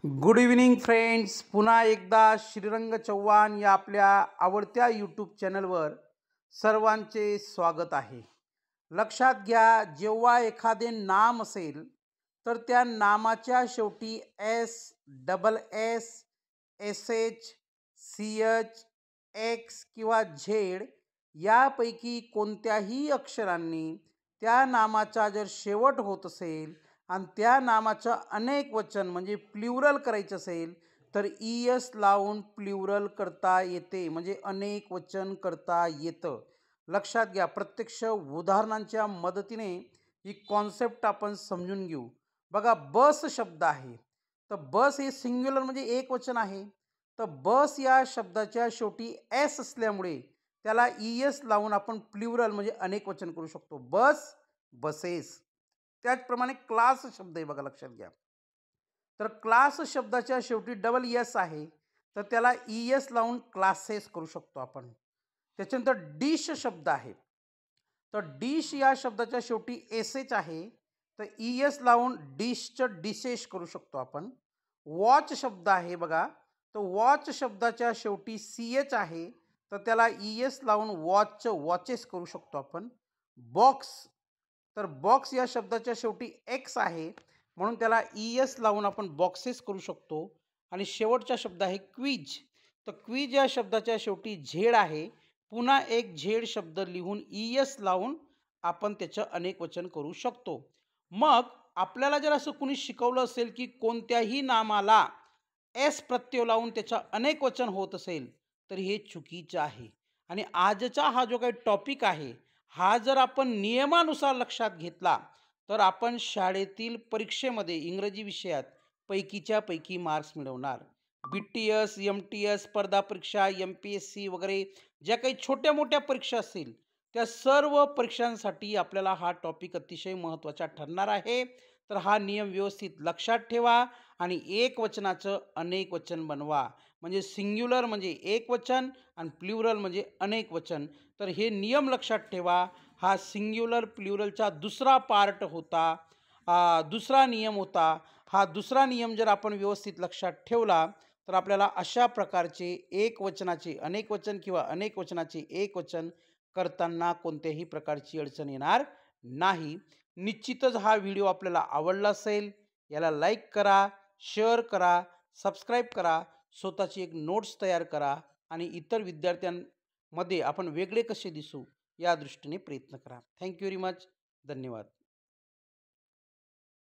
Good evening friends. पुन्हा एकदा श्रीरंग चव्हाण या आपल्या आवडत्या यूट्यूब चॅनलवर सर्वांचे स्वागत आहे. लक्षात घ्या, जेव्हा एखादे नाम असेल तर त्या नामाच्या शेवटी S, double S, S H, C H, X किंवा झेड यापैकी कोणत्याही अक्षरांनी त्या नामाचा जर शेवट होत असेल आणि त्या नामाचं अनेक वचन म्हणजे प्ल्युरल करायचं असेल तर ई एस लावून प्ल्युरल करता येते, म्हणजे अनेक वचन करता येतं. लक्षात घ्या, प्रत्यक्ष उदाहरणांच्या मदतीने ही कॉन्सेप्ट आपण समजून घेऊ. बघा, बस शब्द आहे तर बस हे सिंग्युलर म्हणजे एक वचन आहे. तर बस या शब्दाच्या शेवटी एस असल्यामुळे त्याला ई एस लावून आपण प्ल्युरल म्हणजे अनेक वचन करू शकतो. बस, बसेस. त्याचप्रमाणे क्लास शब्द आहे बघा, लक्षात घ्या. तर क्लास शब्दाच्या शेवटी डबल एस आहे तर त्याला ई एस लावून क्लासेस करू शकतो आपण. त्याच्यानंतर डिश शब्द आहे तर डिश या शब्दाच्या शेवटी एस एच आहे तर ई एस लावून डिशचं डिशेस करू शकतो आपण. वॉच शब्द आहे बघा, तर वॉच शब्दाच्या शेवटी सी एच आहे तर त्याला ई एस लावून वॉचचं वॉचेस करू शकतो आपण. बॉक्स, तर बॉक्स या शब्दाच्या शेवटी एक्स आहे म्हणून त्याला ई एस लावून आपण बॉक्सेस करू शकतो. आणि शेवटचा शब्द आहे क्विज, तर क्विज या शब्दाच्या शेवटी झेड आहे, पुन्हा एक झेड शब्द लिहून ई एस लावून आपण त्याचं अनेक वचन करू शकतो. मग आपल्याला जर असं कुणी शिकवलं असेल की कोणत्याही नामाला एस प्रत्यय लावून त्याचं अनेक वचन होत असेल तर हे चुकीचं आहे. आणि आजचा हा जो काही टॉपिक आहे हा जर आपण नियमानुसार लक्षात घेतला तर आपण शाळेतील परीक्षेमध्ये इंग्रजी विषयात पैकीच्या पैकी मार्क्स मिळवणार. B T S, M T S, स्पर्धा परीक्षा, एम पी एस सी वगैरे ज्या काही छोट्या मोठ्या परीक्षा असतील त्या सर्व परीक्षांसाठी आपल्याला हा टॉपिक अतिशय महत्त्वाचा ठरणार आहे. तर हा नियम व्यवस्थित लक्षात ठेवा आणि एक वचनाचं अनेक वचन बनवा. म्हणजे सिंग्युलर म्हणजे एक वचन आणि प्ल्युरल म्हणजे अनेक वचन. तर हे नियम लक्षात ठेवा. हा सिंग्युलर प्ल्युरलचा दुसरा पार्ट होता, दुसरा नियम होता. हा दुसरा नियम जर आपण व्यवस्थित लक्षात ठेवला तर आपल्याला अशा प्रकारचे एक वचनाचे अनेक वचन किंवा अनेक वचनाचे एक वचन करताना कोणत्याही प्रकारची अडचण येणार नाही. निश्चितच हा व्हिडिओ आपल्याला आवडला असेल, याला लाईक करा, शेअर करा, सबस्क्राईब करा, स्वतःची एक नोट्स तयार करा आणि इतर विद्यार्थ्यांमध्ये आपण वेगळे कसे दिसू या दृष्टीने प्रयत्न करा. Thank you very much. धन्यवाद.